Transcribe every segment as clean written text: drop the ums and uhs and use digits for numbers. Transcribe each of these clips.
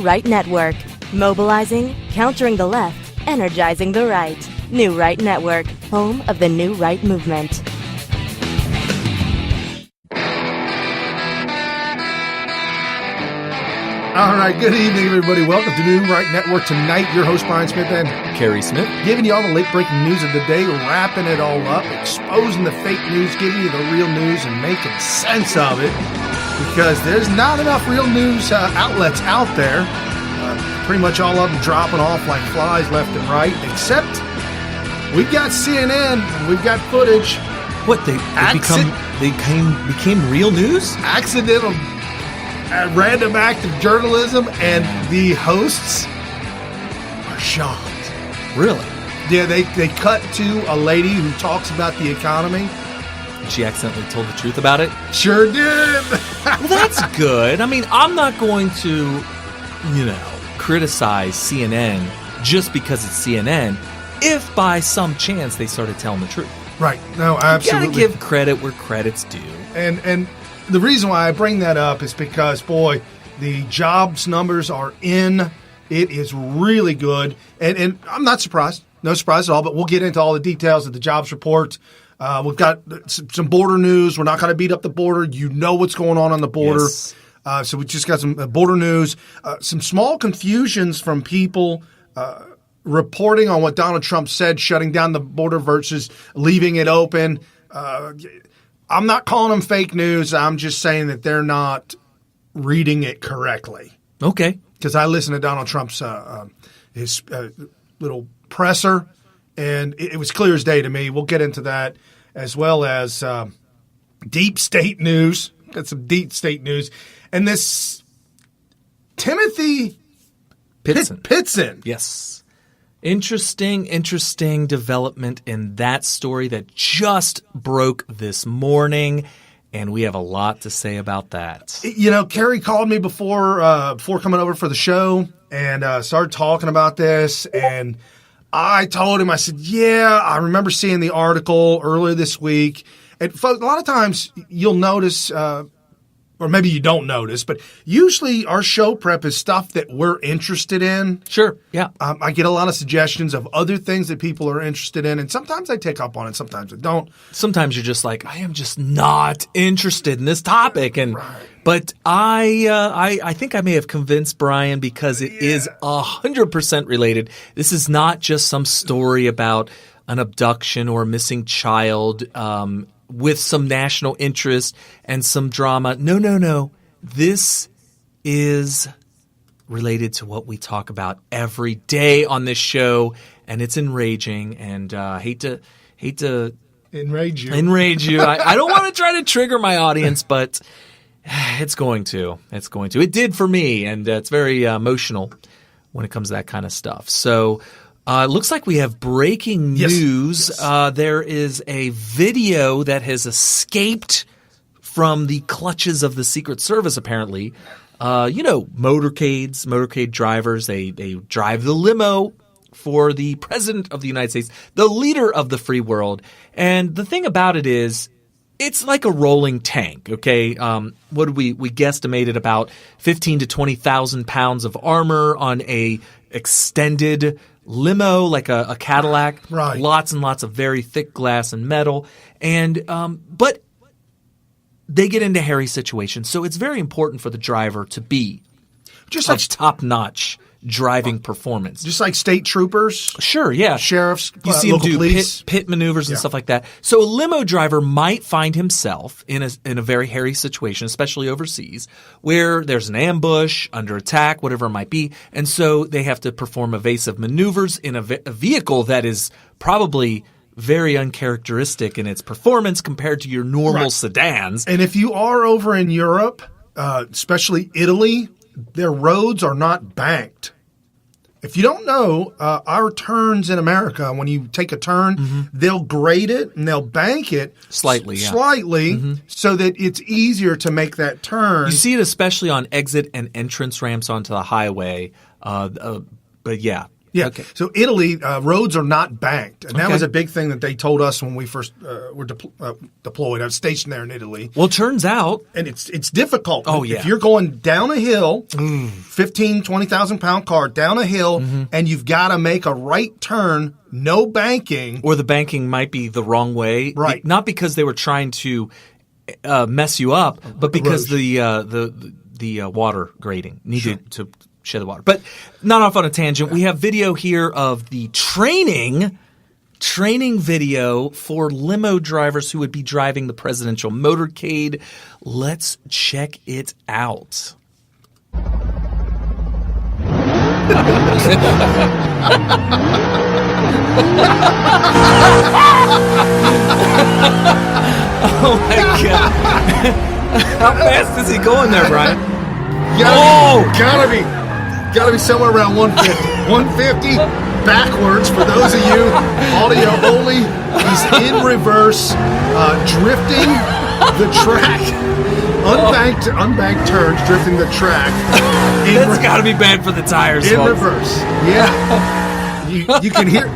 Right Network. Mobilizing, countering the left, energizing the right. New Right Network, home of the New Right movement. All right, good evening, everybody. Welcome to New Right Network. Tonight, your host, Brian Smith and Kerry Smith, giving you all the late-breaking news of the day, wrapping it all up, exposing the fake news, giving you the real news, and making sense of it, because there's not enough real news outlets out there. Pretty much all of them dropping off like flies left and right, except we've got CNN, we've got footage. What, they became real news? Accidental random act of journalism, and the hosts are shocked. Really? Yeah, they cut to a lady who talks about the economy. She accidentally told the truth about it? Sure did. Well, that's good. I mean, I'm not going to, criticize CNN just because it's CNN if by some chance they started telling the truth. Right. No, absolutely. You gotta give credit where credit's due. And the reason why I bring that up is because, boy, the jobs numbers are in. It is really good. And I'm not surprised. No surprise at all, but we'll get into all the details of the jobs report. We've got some border news. We're not going to beat up the border. You know what's going on the border. Yes. So we just got some border news. Some small confusions from people reporting on what Donald Trump said, shutting down the border versus leaving it open. I'm not calling them fake news. I'm just saying that they're not reading it correctly. Okay. Because I listened to Donald Trump's his little presser, and it was clear as day to me. We'll get into that, as well as deep state news. Got some deep state news. And this Timothy Pitson. Yes. Interesting development in that story that just broke this morning, and we have a lot to say about that. Kerry called me before coming over for the show and started talking about this, and I told him, I said, yeah, I remember seeing the article earlier this week. And folks, a lot of times you'll notice or maybe you don't notice, but usually our show prep is stuff that we're interested in. Sure, yeah. I get a lot of suggestions of other things that people are interested in, and sometimes I take up on it, sometimes I don't. Sometimes you're just like, I am just not interested in this topic. But I think I may have convinced Brian because it is 100% related. This is not just some story about an abduction or a missing child with some national interest and some drama. No. This is related to what we talk about every day on this show, and it's enraging. And hate to enrage you. I don't want to try to trigger my audience, but it's going to. It did for me, and it's very emotional when it comes to that kind of stuff. So it looks like we have breaking news. Yes. There is a video that has escaped from the clutches of the Secret Service, apparently. Motorcade drivers, they drive the limo for the President of the United States, the leader of the free world. And the thing about it is, it's like a rolling tank, okay? What did we guesstimated about 15 to 20,000 pounds of armor on a extended limo, like a Cadillac. Right. Lots and lots of very thick glass and metal. And but they get into hairy situations, so it's very important for the driver to be just like top-notch driving performance. Just like state troopers. Sure, yeah. Sheriffs, you see him do police. pit maneuvers and stuff like that. So a limo driver might find himself in a very hairy situation, especially overseas, where there's an ambush, under attack, whatever it might be. And so they have to perform evasive maneuvers in a vehicle that is probably very uncharacteristic in its performance compared to your normal sedans. And if you are over in Europe, especially Italy, their roads are not banked. If you don't know, our turns in America, when you take a turn, they'll grade it and they'll bank it slightly, so that it's easier to make that turn. You see it especially on exit and entrance ramps onto the highway. But yeah, Yeah. Okay. So Italy, roads are not banked, and that Okay. was a big thing that they told us when we first were deployed. I was stationed there in Italy, Well, turns out, and it's difficult. Oh, If yeah. you're going down a hill, 15, 20,000 pound car down a hill, and you've got to make a right turn, no banking. or the banking might be the wrong way. Right. Not because they were trying to mess you up, but because the water grading needed to shed the water. But not off on a tangent. We have video here of the training video for limo drivers who would be driving the presidential motorcade. Let's check it out. Oh my God. How fast is he going there, Brian? Gotta be somewhere around 150. 150 backwards for those of you audio only. He's in reverse, drifting the track. Unbanked turns, drifting the track. That's got to be bad for the tires. In folks. reverse. Yeah. You can hear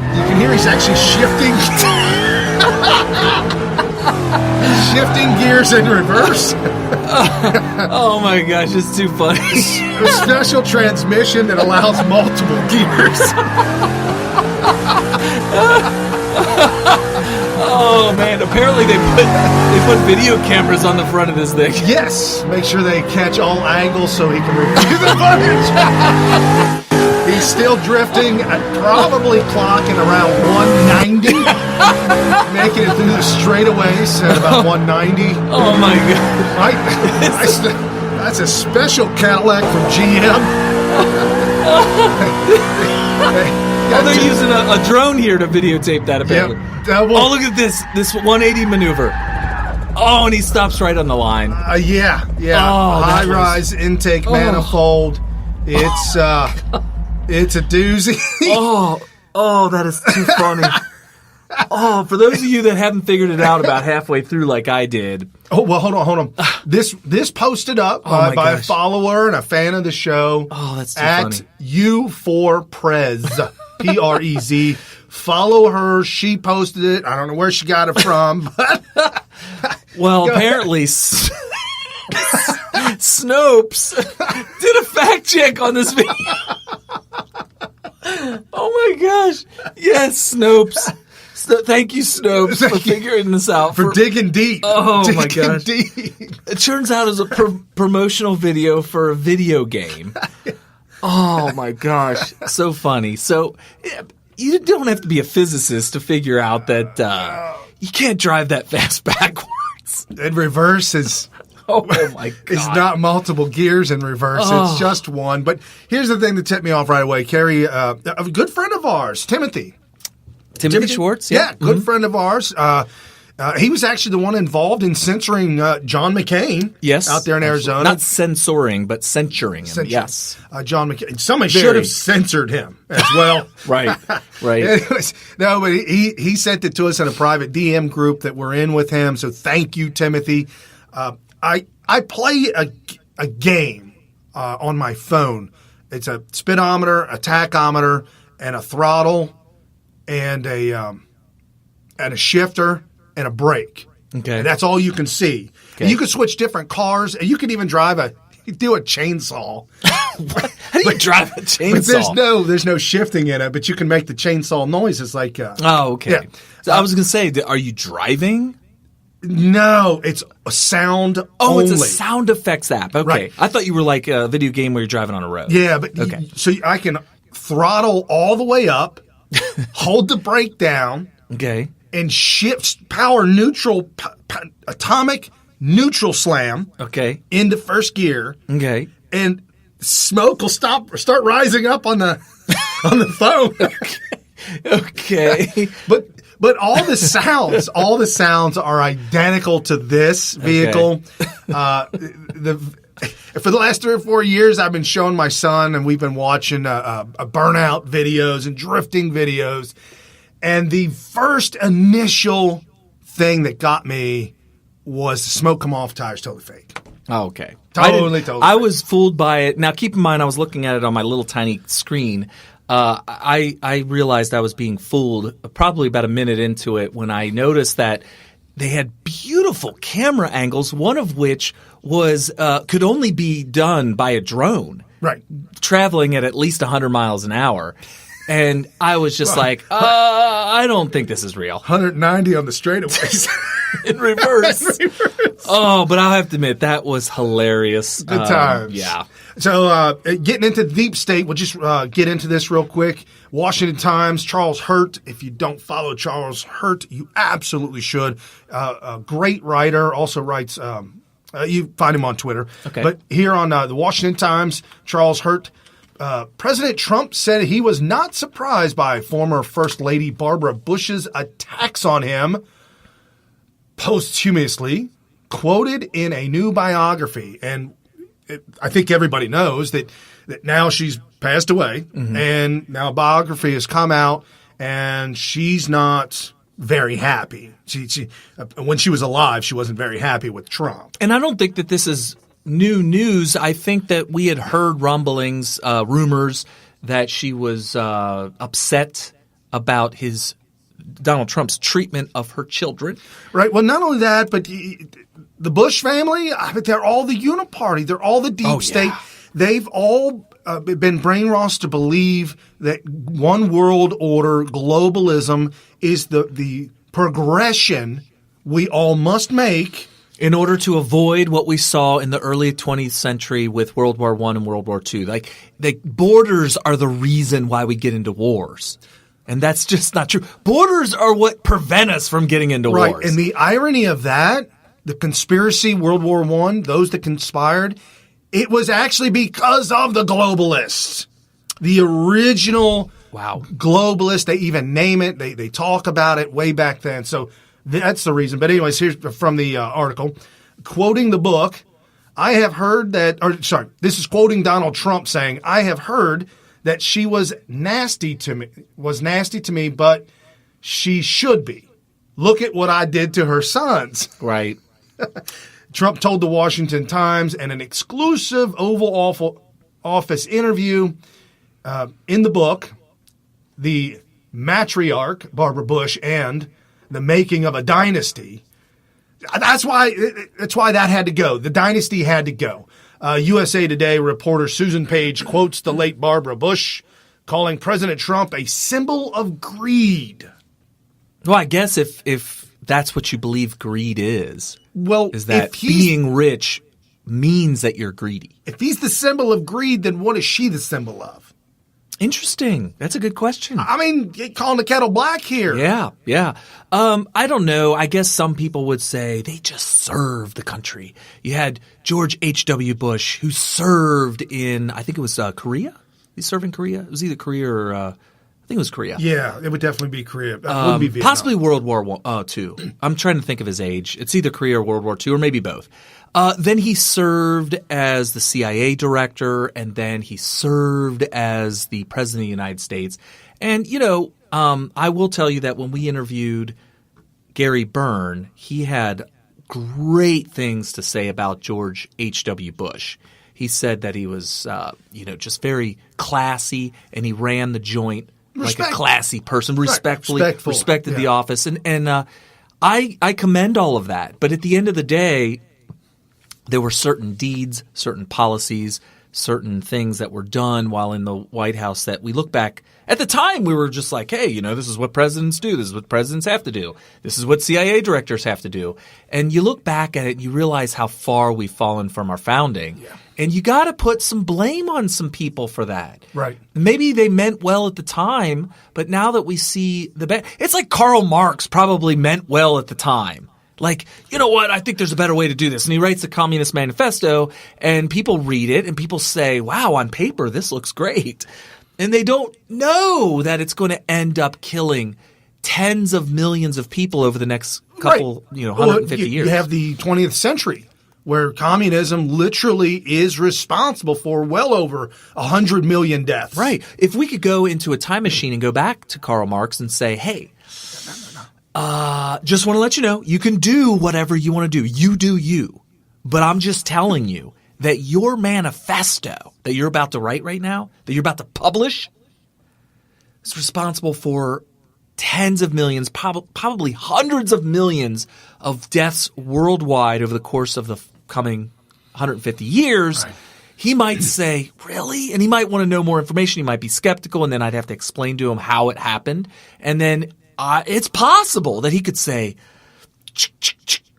he's actually shifting gears in reverse. Oh my gosh, it's too funny. A special transmission that allows multiple gears. Oh man, apparently they put video cameras on the front of this thing. Yes, make sure they catch all angles so he can review the footage. He's still drifting, probably clocking around 190, making it through the straightaways at about 190. Oh my God. That's a special Cadillac from GM. Oh, they're using a drone here to videotape that apparently. Yep. Oh, look at this 180 maneuver. Oh, and he stops right on the line. Yeah. Oh, High-rise intake manifold. It's a doozy. Oh, that is too funny. Oh, for those of you that haven't figured it out about halfway through like I did. Oh, well, hold on. This posted up by a follower and a fan of the show. Oh, that's too at funny. U4Prez, Prez. Follow her. She posted it. I don't know where she got it from, but well, apparently Snopes did a fact check on this video. Oh my gosh. Yes, Snopes. Thank you, Snopes, for figuring this out. For digging deep. Oh my gosh. Deep. It turns out it was a promotional video for a video game. Oh my gosh. So funny. So you don't have to be a physicist to figure out that you can't drive that fast backwards. In reverse is... Oh my God. It's not multiple gears in reverse. It's just one. But here's the thing that tipped me off right away. Carrie, a good friend of ours, Timothy Schwartz? Yeah, good friend of ours. He was actually the one involved in censoring John McCain out there in Arizona. Not censoring, but censuring him. Censuring. Yes. John McCain. Somebody should have censored him as well. Right. Anyways, no, but he sent it to us in a private DM group that we're in with him. So thank you, Timothy. I play a game on my phone. It's a speedometer, a tachometer, and a throttle, and a shifter and a brake. Okay, and that's all you can see. Okay. And you can switch different cars, and you can even do a chainsaw. How do you drive a chainsaw? But there's no shifting in it, but you can make the chainsaw noises like. Oh, okay. Yeah. So I was going to say, are you driving? No, it's a sound only. It's a sound effects app. Okay. Right. I thought you were like a video game where you're driving on a road. Yeah, but okay. So I can throttle all the way up, hold the brake down, okay, and shift power neutral, atomic neutral slam, okay, into first gear, okay, and smoke will start rising up on the phone. Okay. But all the sounds are identical to this vehicle. Okay. For the last 3 or 4 years, I've been showing my son, and we've been watching burnout videos and drifting videos. And the first initial thing that got me was the smoke come off tires totally fake. Oh, okay. Totally I fake. was fooled by it. Now, keep in mind, I was looking at it on my little tiny screen. I realized I was being fooled probably about a minute into it when I noticed that they had beautiful camera angles, one of which was could only be done by a drone, Right. traveling at least 100 miles an hour. And I was just like, I don't think this is real. 190 on the straightaways. In reverse. Oh, but I'll have to admit, that was hilarious. Good times. Yeah. So getting into the deep state, we'll just get into this real quick. Washington Times, Charles Hurt. If you don't follow Charles Hurt, you absolutely should. A great writer, also writes, you find him on Twitter. Okay. But here on the Washington Times, Charles Hurt, President Trump said he was not surprised by former First Lady Barbara Bush's attacks on him posthumously, quoted in a new biography. And I think everybody knows that now she's passed away, and now a biography has come out, and she's not very happy. She when she was alive, she wasn't very happy with Trump. And I don't think that this is new news. I think that we had heard rumblings, rumors that she was upset about Donald Trump's treatment of her children. Right. Well, not only that, but the Bush family, they're all the uniparty. They're all the deep state. Yeah. They've all been brainwashed to believe that one world order, globalism, is the progression we all must make in order to avoid what we saw in the early 20th century with World War I and World War II. Like, the borders are the reason why we get into wars. And that's just not true. Borders are what prevent us from getting into right. wars. And the irony of that, the conspiracy, World War I, those that conspired, it was actually because of the globalists. The original globalists, they even name it. They talk about it way back then. So that's the reason. But anyways, here's from the article. Quoting the book, I have heard that, this is quoting Donald Trump saying, I have heard that she was nasty to me, but she should be. Look at what I did to her sons. Right. Trump told the Washington Times in an exclusive Oval Office interview in the book, The Matriarch, Barbara Bush, and the Making of a Dynasty. That's why that had to go. The dynasty had to go. USA Today reporter Susan Page quotes the late Barbara Bush, calling President Trump a symbol of greed. Well, I guess if that's what you believe greed is that if being rich means that you're greedy. If he's the symbol of greed, then what is she the symbol of? Interesting. That's a good question. I mean, you're calling the kettle black here. Yeah. I don't know. I guess some people would say they just served the country. You had George H.W. Bush, who served in, I think it was Korea. He served in Korea. It was either Korea or I think it was Korea. Yeah, it would definitely be Korea. It wouldn't be Vietnam. Possibly World War II. I'm trying to think of his age. It's either Korea or World War II, or maybe both. Then he served as the CIA director, and then he served as the president of the United States. And, I will tell you that when we interviewed Gary Byrne, he had great things to say about George H.W. Bush. He said that he was, just very classy, and he ran the joint like a classy person, respected the office. And I commend all of that. But at the end of the day, there were certain deeds, certain policies, certain things that were done while in the White House that we look back. At the time, we were just like, hey, this is what presidents do. This is what presidents have to do. This is what CIA directors have to do. And you look back at it and you realize how far we've fallen from our founding. Yeah. And you got to put some blame on some people for that. Right. Maybe they meant well at the time, but now that we see it's like Karl Marx probably meant well at the time. Like, you know what, I think there's a better way to do this. And he writes the Communist Manifesto, and people read it, and people say, wow, on paper, this looks great. And they don't know that it's going to end up killing tens of millions of people over the next couple, 150 years. You have the 20th century, where communism literally is responsible for well over 100 million deaths. Right. If we could go into a time machine and go back to Karl Marx and say, hey, just want to let you know, you can do whatever you want to do. You do you. But I'm just telling you that your manifesto that you're about to write right now, that you're about to publish, is responsible for tens of millions, probably hundreds of millions of deaths worldwide over the course of the coming 150 years. Right. He might say, really? And he might want to know more information. He might be skeptical, and then I'd have to explain to him how it happened. And then it's possible that he could say,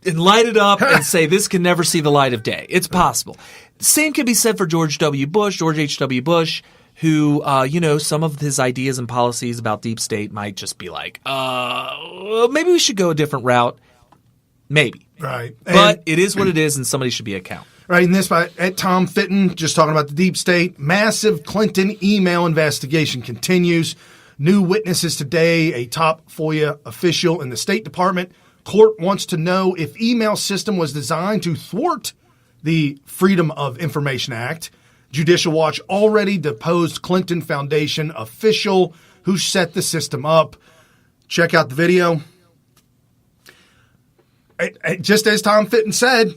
and light it up and say, this can never see the light of day. It's possible. Same can be said for George H.W. Bush, who, some of his ideas and policies about deep state might just be like, maybe we should go a different route. Maybe. Right. But it is what it is, and somebody should be accountable. Right, and this by at Tom Fitton, just talking about the deep state. Massive Clinton email investigation continues. New witnesses today, a top FOIA official in the State Department. Court wants to know if email system was designed to thwart the Freedom of Information Act. Judicial Watch already deposed Clinton Foundation official who set the system up. Check out the video. Just as Tom Fitton said,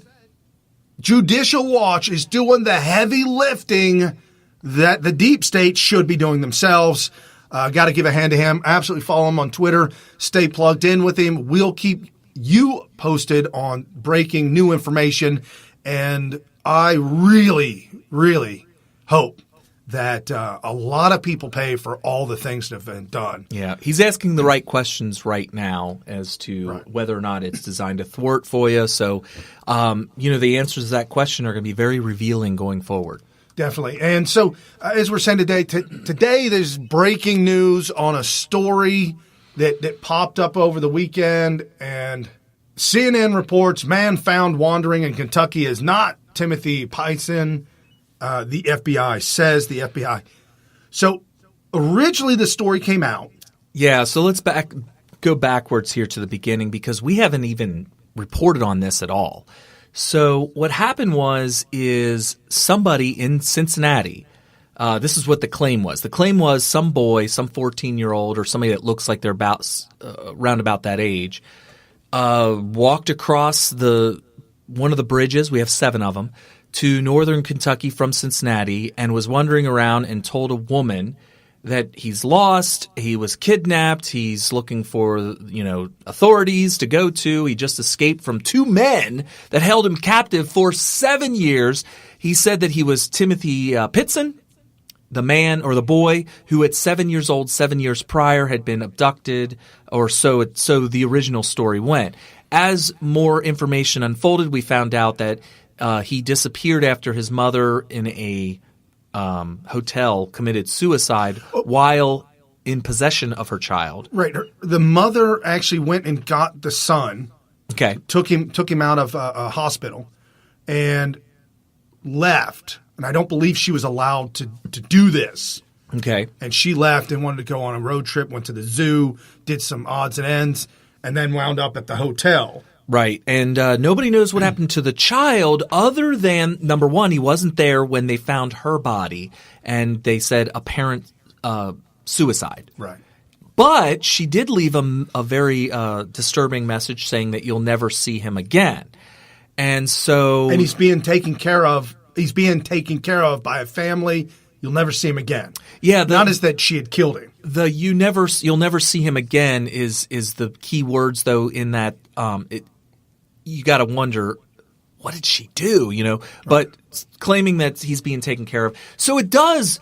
Judicial Watch is doing the heavy lifting that the deep state should be doing themselves. Got to give a hand to him. Absolutely follow him on Twitter. Stay plugged in with him. We'll keep you posted on breaking new information. And I really, really hope that a lot of people pay for all the things that have been done. Yeah, he's asking the right questions right now as to whether or not it's designed to thwart FOIA. So, the answers to that question are going to be very revealing going forward. Definitely. And so, as we're saying today, today there's breaking news on a story that popped up over the weekend. And CNN reports man found wandering in Kentucky is not Timothy Pison. The FBI says the FBI. So originally the story came out. Yeah, so let's go backwards here to the beginning because we haven't even reported on this at all. So what happened is somebody in Cincinnati, this is what the claim was. The claim was some boy, some 14-year-old or somebody that looks like they're around about that age, walked across one of the bridges. We have 7 of them. To northern Kentucky from Cincinnati and was wandering around and told a woman that he's lost, he was kidnapped, he's looking for, authorities to go to. He just escaped from 2 men that held him captive for 7 years. He said that he was Timothy Pison, the man or the boy who at 7 years old, 7 years prior had been abducted, or so the original story went. As more information unfolded, we found out that he disappeared after his mother in a hotel committed suicide while in possession of her child. Right. The mother actually went and got the son. Okay. Took him out of a hospital and left. And I don't believe she was allowed to do this. Okay. And she left and wanted to go on a road trip, went to the zoo, did some odds and ends, and then wound up at the hotel. Right. And nobody knows what happened to the child other than, number one, he wasn't there when they found her body, and they said apparent suicide. Right. But she did leave him a very disturbing message saying that you'll never see him again. And so – and he's being taken care of. He's being taken care of by a family. You'll never see him again. Yeah. Not as that she had killed him. You'll never see him again is the key words, though, in that you got to wonder, what did she do, But claiming that he's being taken care of. So it does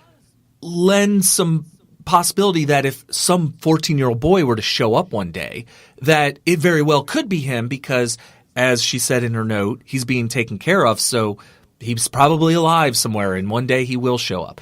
lend some possibility that if some 14-year-old boy were to show up one day, that it very well could be him because, as she said in her note, he's being taken care of. So he's probably alive somewhere, and one day he will show up.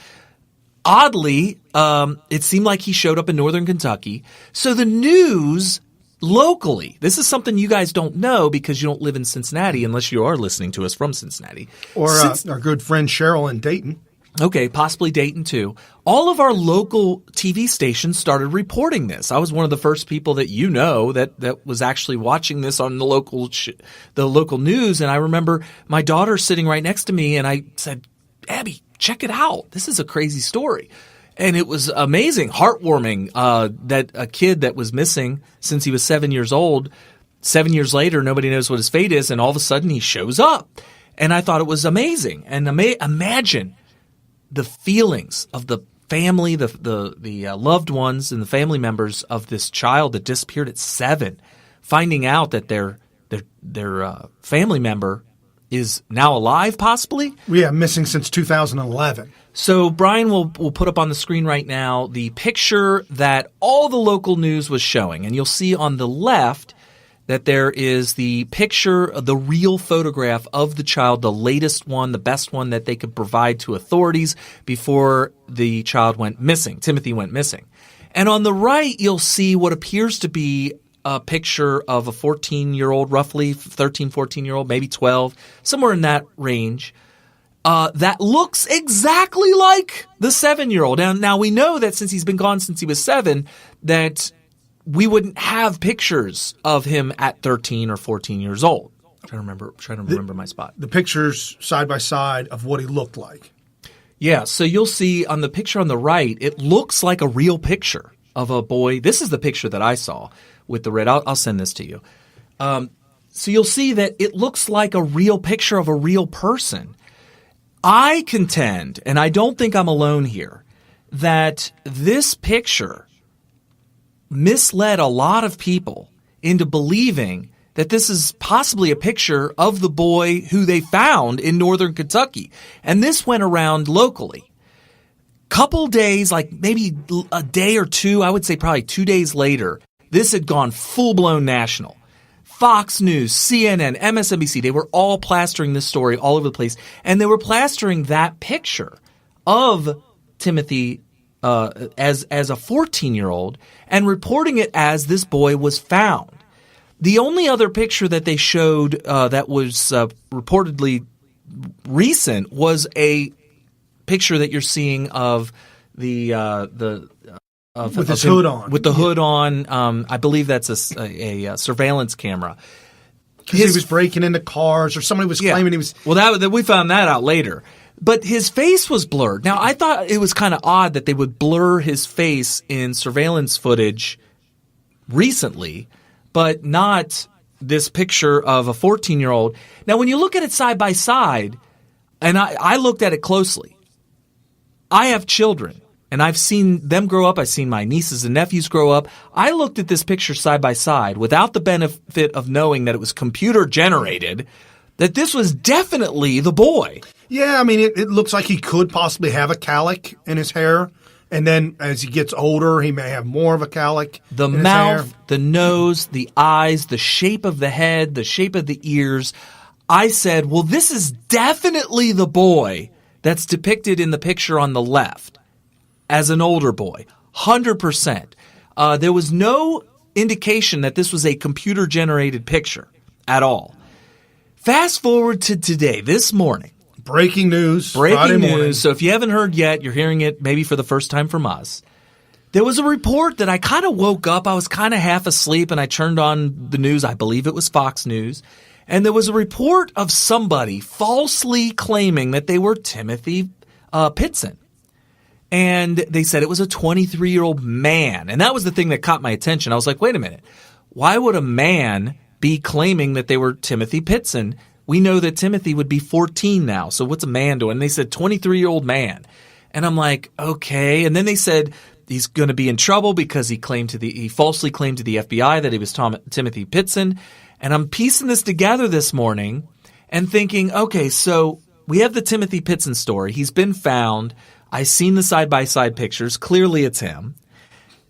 Oddly, it seemed like he showed up in northern Kentucky. So the news locally, this is something you guys don't know because you don't live in Cincinnati unless you are listening to us from Cincinnati. Or our good friend Cheryl in Dayton. Okay, possibly Dayton too. All of our local TV stations started reporting this. I was one of the first people that that was actually watching this on the local news. And I remember my daughter sitting right next to me, and I said, Abby, check it out. This is a crazy story. And it was amazing, heartwarming that a kid that was missing since he was 7 years old, 7 years later, nobody knows what his fate is, and all of a sudden he shows up. And I thought it was amazing. And imagine the feelings of the family, the loved ones and the family members of this child that disappeared at 7, finding out that their family member is now alive, possibly. Yeah, missing since 2011. So Brian will put up on the screen right now the picture that all the local news was showing, and you'll see on the left that there is the picture, the real photograph of the child, the latest one, the best one that they could provide to authorities before the child went missing. Timothy went missing. And on the right, you'll see what appears to be a picture of a 14-year-old, roughly 13, 14-year-old, maybe 12, somewhere in that range, that looks exactly like the 7-year-old. Now we know that since he's been gone since he was 7, that we wouldn't have pictures of him at 13 or 14 years old. Trying to remember my spot. The pictures side by side of what he looked like. Yeah, so you'll see on the picture on the right, it looks like a real picture of a boy. This is the picture that I saw with the red. I'll send this to you. So you'll see that it looks like a real picture of a real person. I contend, and I don't think I'm alone here, that this picture misled a lot of people into believing that this is possibly a picture of the boy who they found in northern Kentucky. And this went around locally. Couple days, like maybe a day or two, I would say probably 2 days later, this had gone full-blown national. Fox News, CNN, MSNBC, they were all plastering this story all over the place. And they were plastering that picture of Timothy as a 14-year-old and reporting it as this boy was found. The only other picture that they showed that was reportedly recent was a picture that you're seeing of with his hood on. With the hood on. I believe that's a surveillance camera. Because he was breaking into cars, or somebody was claiming he was. Well, we found that out later. But his face was blurred. Now, I thought it was kind of odd that they would blur his face in surveillance footage recently, but not this picture of a 14-year-old. Now, when you look at it side by side, and I looked at it closely, I have children, and I've seen them grow up. I've seen my nieces and nephews grow up. I looked at this picture side by side without the benefit of knowing that it was computer generated, that this was definitely the boy. Yeah, I mean, it looks like he could possibly have a cowlick in his hair. And then as he gets older, he may have more of a cowlick The in mouth, his hair. the nose, the eyes, the shape of the head, the shape of the ears. I said, well, this is definitely the boy that's depicted in the picture on the left as an older boy. 100%. There was no indication that this was a computer-generated picture at all. Fast forward to today, this morning. Breaking news. Breaking Friday news. morning. So if you haven't heard yet, you're hearing it maybe for the first time from us. There was a report that I kind of woke up. I was kind of half asleep and I turned on the news. I believe it was Fox News. And there was a report of somebody falsely claiming that they were Timothy Pitson. And they said it was a 23-year-old man. And that was the thing that caught my attention. I was like, wait a minute. Why would a man be claiming that they were Timothy Pitson? We know that Timothy would be 14 now. So what's a man doing? And they said 23-year-old man. And I'm like, okay. And then they said he's going to be in trouble because he falsely claimed to the FBI that he was Timothy Pitson. And I'm piecing this together this morning and thinking, okay, so we have the Timothy Pitson story. He's been found. I've seen the side-by-side pictures. Clearly it's him.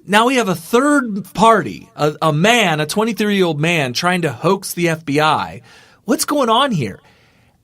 Now we have a third party, a man, a 23-year-old man trying to hoax the FBI. What's going on here?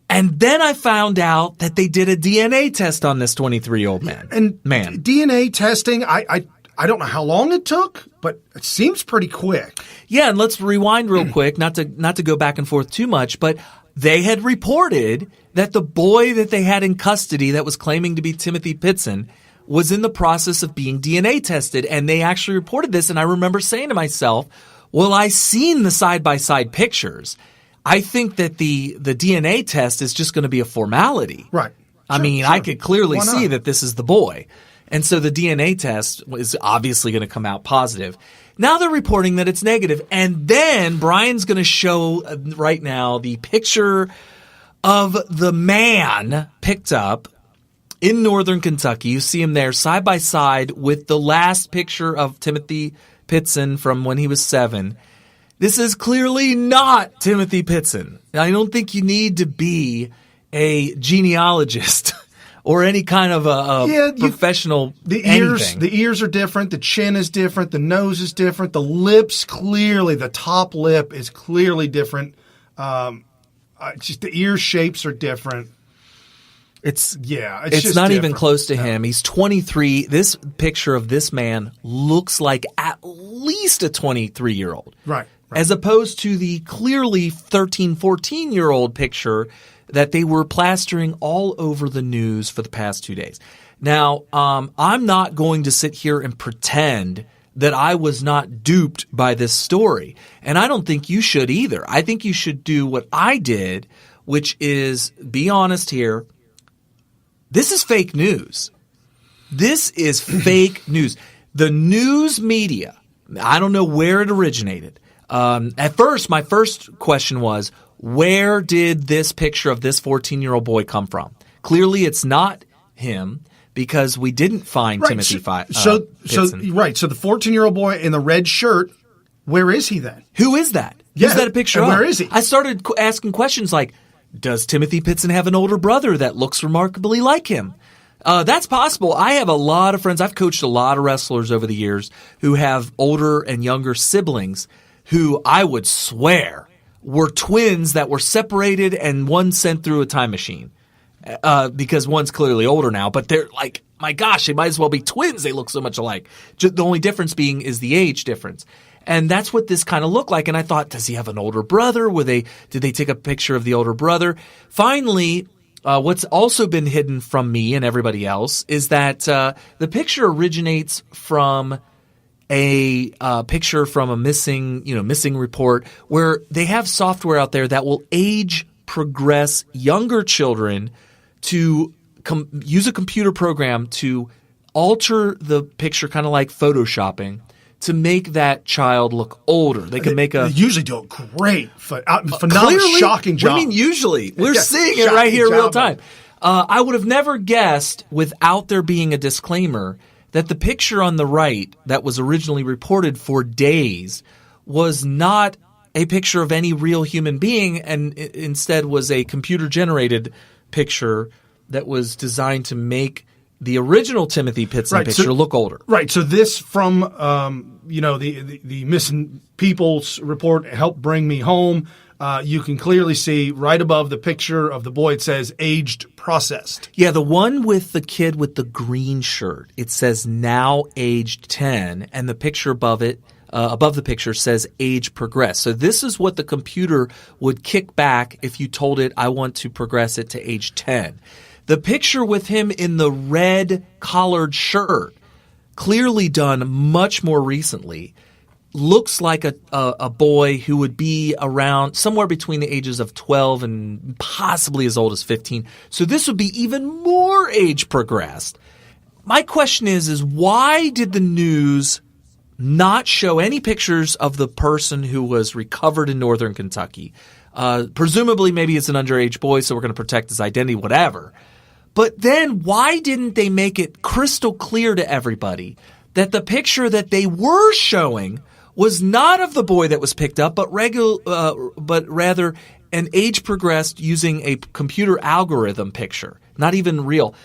And then I found out that they did a DNA test on this 23-year-old man. DNA testing, I don't know how long it took, but it seems pretty quick. Yeah, and let's rewind real quick, not to go back and forth too much, but they had reported that the boy that they had in custody that was claiming to be Timothy Pitson was in the process of being DNA tested, and they actually reported this, and I remember saying to myself, well, I seen the side-by-side pictures. I think that the DNA test is just going to be a formality. Right. I mean, I could clearly see that this is the boy. And so the DNA test is obviously going to come out positive. Now they're reporting that it's negative. And then Brian's going to show right now the picture of the man picked up in northern Kentucky. You see him there side by side with the last picture of Timothy Pitson from when he was 7. This is clearly not Timothy Pitson. Now, I don't think you need to be a genealogist or any kind of a professional anything. The ears are different. The chin is different. The nose is different. The lips clearly, the top lip is clearly different. Just the ear shapes are different. It's just not different. even close to him. He's 23. This picture of this man looks like at least a 23-year-old. Right. As opposed to the clearly 13, 14-year-old picture that they were plastering all over the news for the past 2 days. Now, I'm not going to sit here and pretend that I was not duped by this story. And I don't think you should either. I think you should do what I did, which is be honest here. This is fake news. This is fake news. The news media, I don't know where it originated. At first, my first question was, where did this picture of this 14-year-old boy come from? Clearly, it's not him because we didn't find Timothy Pitson. So the 14-year-old boy in the red shirt, where is he then? Who is that? Yeah, Who's that a picture and of? where is he? I started asking questions like, does Timothy Pitson have an older brother that looks remarkably like him? That's possible. I have a lot of friends. I've coached a lot of wrestlers over the years who have older and younger siblings who I would swear were twins that were separated and one sent through a time machine. Because one's clearly older now, but they're like, my gosh, they might as well be twins. They look so much alike. The only difference being is the age difference. And that's what this kind of looked like. And I thought, does he have an older brother? Did they take a picture of the older brother? Finally, what's also been hidden from me and everybody else is that the picture originates from a picture from a missing report where they have software out there that will age progress younger children to use a computer program to alter the picture, kind of like photoshopping, to make that child look older. They can make a... They usually do a great, phenomenal, shocking job. What do you mean usually? We're seeing it right here in real time. I would have never guessed, without there being a disclaimer, that the picture on the right that was originally reported for days was not a picture of any real human being and instead was a computer-generated picture that was designed to make the original Timothy Pitson picture look older. Right. So this from the missing people's report helped bring me home. You can clearly see right above the picture of the boy, it says aged processed. Yeah, the one with the kid with the green shirt, it says now aged 10, and the picture above it, above the picture says age progressed. So this is what the computer would kick back if you told it, I want to progress it to age 10. The picture with him in the red collared shirt, clearly done much more recently, looks like a boy who would be around somewhere between the ages of 12 and possibly as old as 15. So this would be even more age progressed. My question is why did the news not show any pictures of the person who was recovered in northern Kentucky? Presumably maybe it's an underage boy, so we're going to protect his identity, whatever. But then why didn't they make it crystal clear to everybody that the picture that they were showing was not of the boy that was picked up, but rather an age progressed using a computer algorithm picture, not even real?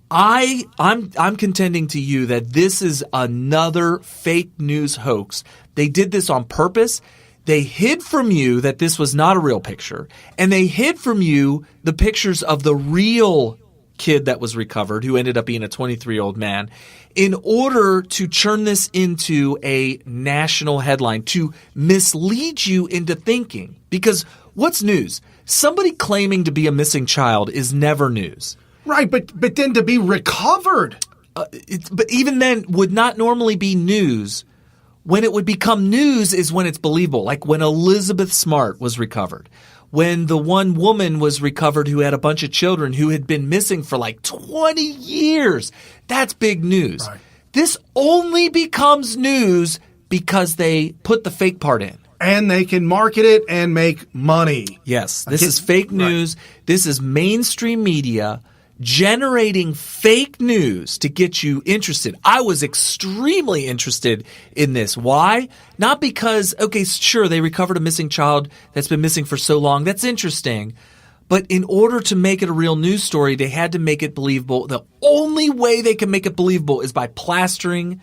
I'm contending to you that this is another fake news hoax. They did this on purpose. They hid from you that this was not a real picture, and they hid from you the pictures of the real kid that was recovered, who ended up being a 23-year-old man, in order to turn this into a national headline, to mislead you into thinking. Because what's news? Somebody claiming to be a missing child is never news. Right, but then to be recovered. But even then would not normally be news. When it would become news is when it's believable, like when Elizabeth Smart was recovered. When the one woman was recovered who had a bunch of children who had been missing for like 20 years. That's big news. Right. This only becomes news because they put the fake part in. And they can market it and make money. Yes, this is fake news. Right. This is mainstream media generating fake news to get you interested. I was extremely interested in this. Why? Not because, okay, sure, they recovered a missing child that's been missing for so long. That's interesting. But in order to make it a real news story, they had to make it believable. The only way they can make it believable is by plastering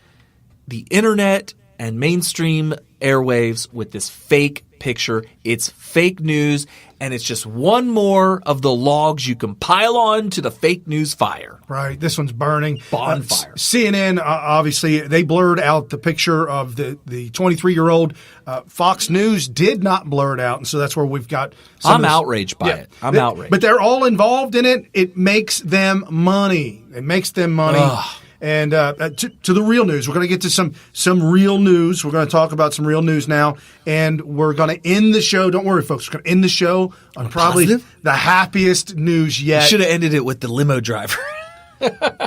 the internet and mainstream airwaves with this fake picture. It's fake news, and it's just one more of the logs you can pile on to the fake news fire. Right. This one's burning. Bonfire. CNN, obviously, they blurred out the picture of the 23-year-old. Fox News did not blur it out, and so that's where we've got I'm outraged by it. I'm outraged. But they're all involved in it. It makes them money. It makes them money. Ugh. And to the real news, we're going to get to some real news. We're going to talk about some real news now, and we're going to end the show. Don't worry, folks. We're going to end the show on probably the happiest news yet. You should have ended it with the limo driver.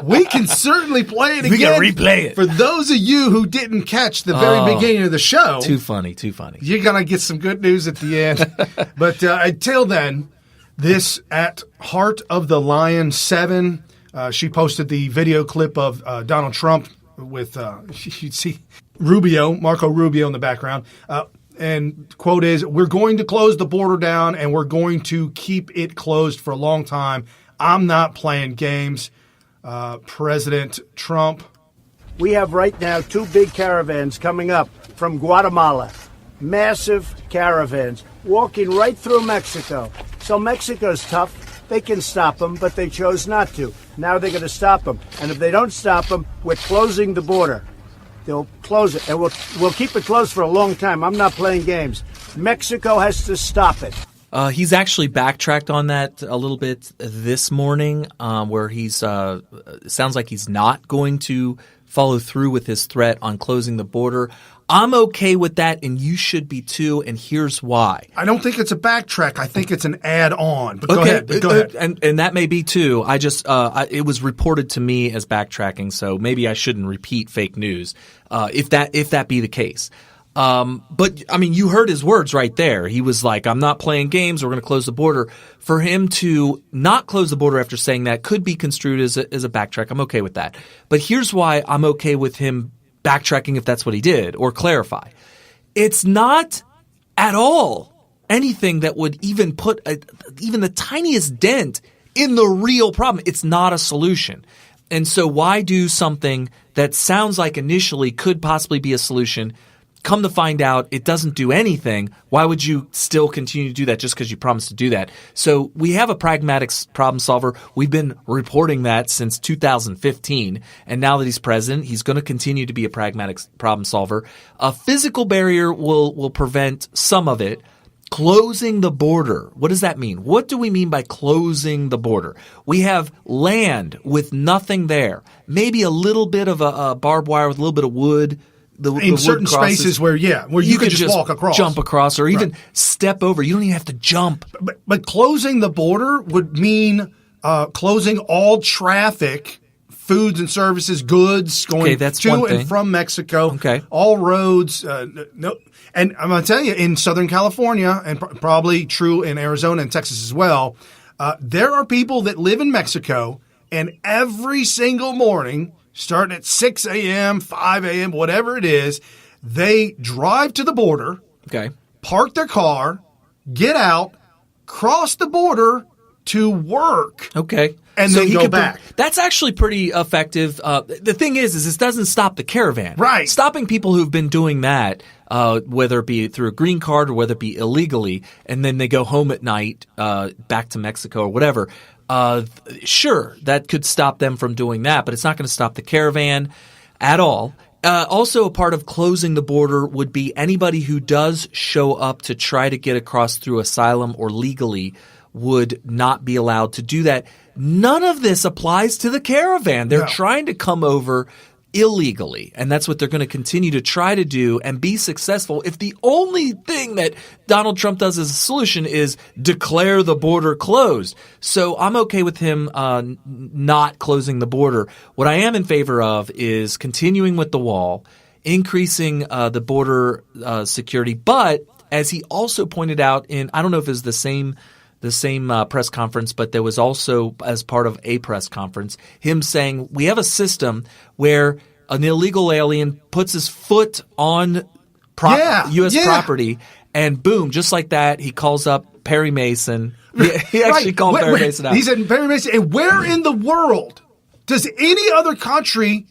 We can certainly play it again. We can replay it. For those of you who didn't catch the very beginning of the show. Too funny. You're going to get some good news at the end. But until then, this at Heart of the Lion 7. She posted the video clip of Donald Trump with, you'd see Marco Rubio in the background. And quote is, "We're going to close the border down and we're going to keep it closed for a long time. I'm not playing games." President Trump. We have right now 2 big caravans coming up from Guatemala. Massive caravans walking right through Mexico. So Mexico's tough. They can stop them, but they chose not to. Now they're going to stop them. And if they don't stop them, we're closing the border. They'll close it. And we'll keep it closed for a long time. I'm not playing games. Mexico has to stop it. He's actually backtracked on that a little bit this morning, where he's sounds like he's not going to follow through with his threat on closing the border. I'm okay with that, and you should be too, and here's why. I don't think it's a backtrack. I think it's an add-on. But go ahead. Go ahead. And that may be too. I just it was reported to me as backtracking, so maybe I shouldn't repeat fake news if that be the case. But I mean, you heard his words right there. He was like, "I'm not playing games. We're going to close the border." For him to not close the border after saying that could be construed as a backtrack. I'm okay with that. But here's why I'm okay with him backtracking if that's what he did, or clarify. It's not at all anything that would even put even the tiniest dent in the real problem. It's not a solution. And so why do something that sounds like initially could possibly be a solution? Come to find out it doesn't do anything. Why would you still continue to do that just because you promised to do that? So we have a pragmatic problem solver. We've been reporting that since 2015. And now that he's president, he's going to continue to be a pragmatic problem solver. A physical barrier will prevent some of it. Closing the border. What does that mean? What do we mean by closing the border? We have land with nothing there. Maybe a little bit of a barbed wire with a little bit of wood. In certain spaces where you could just walk across. Jump across or even step over. You don't even have to jump. But closing the border would mean closing all traffic, foods and services, goods going to and from Mexico. Okay. All roads. No. And I'm going to tell you, in Southern California, and probably true in Arizona and Texas as well, there are people that live in Mexico, and every single morning, starting at 6 a.m., 5 a.m., whatever it is, they drive to the border, park their car, get out, cross the border to work. Okay. And then go back. That's actually pretty effective. The thing is this doesn't stop the caravan. Right. Stopping people who've been doing that, whether it be through a green card or whether it be illegally, and then they go home at night back to Mexico or whatever. Sure, that could stop them from doing that, but it's not going to stop the caravan at all. Also, a part of closing the border would be anybody who does show up to try to get across through asylum or legally would not be allowed to do that. None of this applies to the caravan. They're trying to come over illegally, and that's what they're going to continue to try to do and be successful if the only thing that Donald Trump does as a solution is declare the border closed. So I'm okay with him not closing the border. What I am in favor of is continuing with the wall, increasing the border security, but as he also pointed out in, I don't know if it's the same press conference, but there was also, as part of a press conference, him saying, we have a system where an illegal alien puts his foot on U.S. property, and boom, just like that, he calls up Perry Mason. He actually called Perry Mason out. He said, Perry Mason, and where in the world does any other country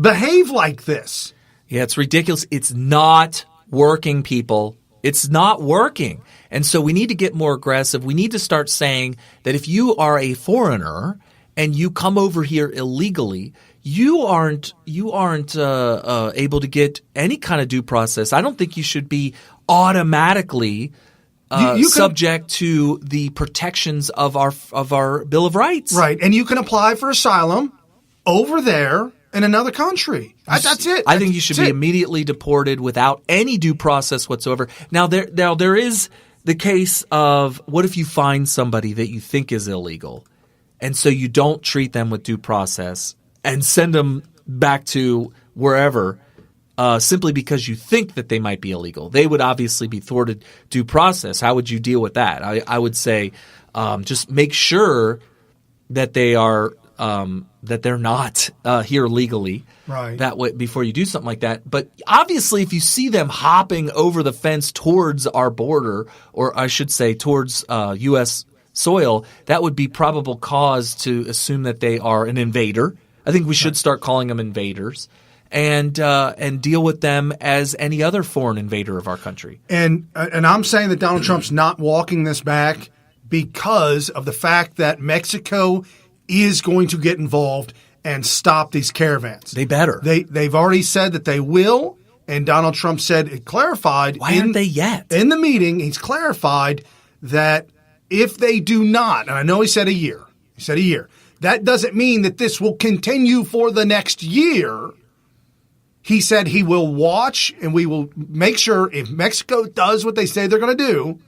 behave like this? Yeah, it's ridiculous. It's not working, people. It's not working. And so we need to get more aggressive. We need to start saying that if you are a foreigner and you come over here illegally, you aren't able to get any kind of due process. I don't think you should be automatically subject to the protections of our Bill of Rights. Right, and you can apply for asylum over there in another country. That's it. I think you should be immediately deported without any due process whatsoever. Now there is the case of, what if you find somebody that you think is illegal, and so you don't treat them with due process and send them back to wherever simply because you think that they might be illegal. They would obviously be thwarted due process. How would you deal with that? I would say just make sure that they are that they're not here legally. Right. That way, before you do something like that. But obviously, if you see them hopping over the fence towards our border, or I should say towards U.S. soil, that would be probable cause to assume that they are an invader. I think we should start calling them invaders, and deal with them as any other foreign invader of our country. And I'm saying that Donald Trump's not walking this back because of the fact that Mexico is going to get involved and stop these caravans. They better. They've already said that they will, and Donald Trump said it clarified. Why aren't they yet? In the meeting, he's clarified that if they do not, and I know he said a year. That doesn't mean that this will continue for the next year. He said he will watch, and we will make sure if Mexico does what they say they're going to do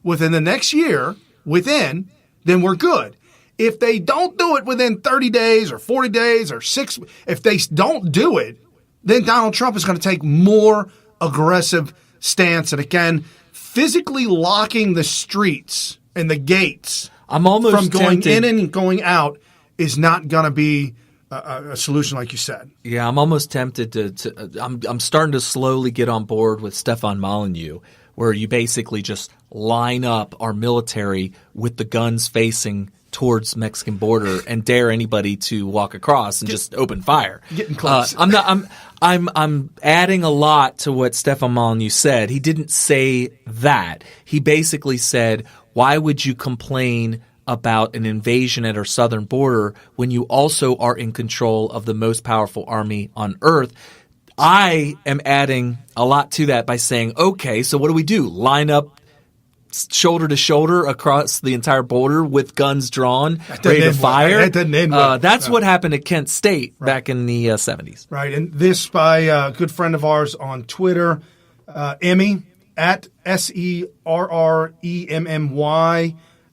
within the next year, then we're good. If they don't do it within 30 days or 40 days or if they don't do it, then Donald Trump is going to take more aggressive stance. And again, physically locking the streets and the gates I'm almost from going tempted. in and going out is not going to be a solution, like you said. Yeah, I'm almost tempted to I'm starting to slowly get on board with Stefan Molyneux, where you basically just line up our military with the guns facing towards Mexican border and dare anybody to walk across and just open fire. Getting close. I'm adding a lot to what Stefan Molyneux said. He didn't say that. He basically said, why would you complain about an invasion at our southern border when you also are in control of the most powerful army on earth? I am adding a lot to that by saying, okay, so what do we do? Line up shoulder to shoulder across the entire border with guns drawn, ready to fire? That doesn't end well. That's what happened at Kent State back in the 70s. Right, and this by a good friend of ours on Twitter, Emmy, at SERREMMY.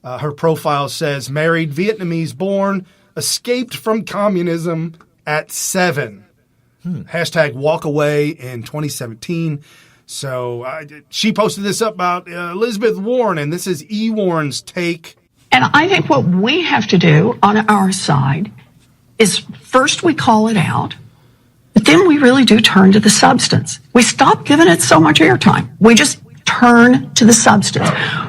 Her profile says, married, Vietnamese born, escaped from communism at 7. Hashtag walk away in 2017. So she posted this up about Elizabeth Warren, and this is E. Warren's take. And I think what we have to do on our side is first we call it out, but then we really do turn to the substance. We stop giving it so much airtime. We just turn to the substance.